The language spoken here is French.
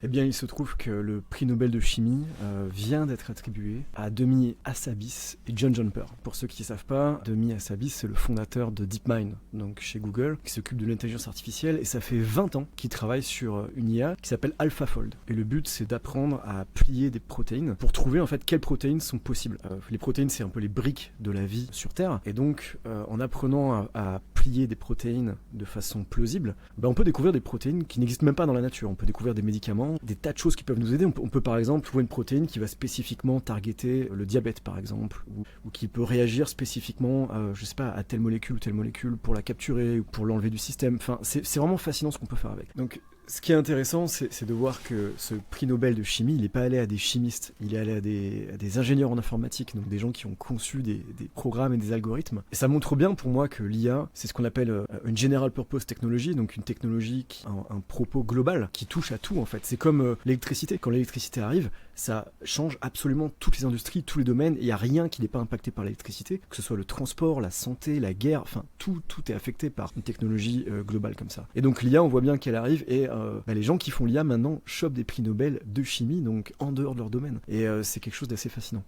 Eh bien, il se trouve que le prix Nobel de chimie vient d'être attribué à Demis Hassabis et John Jumper. Pour ceux qui ne savent pas, Demis Hassabis, c'est le fondateur de DeepMind, donc chez Google, qui s'occupe de l'intelligence artificielle, et ça fait 20 ans qu'il travaille sur une IA qui s'appelle AlphaFold. Et le but, c'est d'apprendre à plier des protéines pour trouver en fait quelles protéines sont possibles. Les protéines, c'est un peu les briques de la vie sur Terre, et donc en apprenant à plier des protéines de façon plausible, on peut découvrir des protéines qui n'existent même pas dans la nature. On peut découvrir des médicaments, des tas de choses qui peuvent nous aider. On peut par exemple trouver une protéine qui va spécifiquement targeter le diabète par exemple, ou qui peut réagir spécifiquement, je sais pas, à telle molécule ou telle molécule pour la capturer ou pour l'enlever du système. Enfin, c'est vraiment fascinant ce qu'on peut faire avec. Donc, ce qui est intéressant, c'est de voir que ce prix Nobel de chimie, il n'est pas allé à des chimistes, il est allé à des ingénieurs en informatique, donc des gens qui ont conçu des programmes et des algorithmes. Et ça montre bien pour moi que l'IA, c'est ce qu'on appelle une general purpose technology, donc une technologie qui a un propos global, qui touche à tout en fait. C'est comme l'électricité. Quand l'électricité arrive, ça change absolument toutes les industries, tous les domaines, et il n'y a rien qui n'est pas impacté par l'électricité, que ce soit le transport, la santé, la guerre, enfin tout est affecté par une technologie globale comme ça. Et donc l'IA, on voit bien qu'elle arrive, et les gens qui font l'IA maintenant chopent des prix Nobel de chimie, donc en dehors de leur domaine. Et c'est quelque chose d'assez fascinant.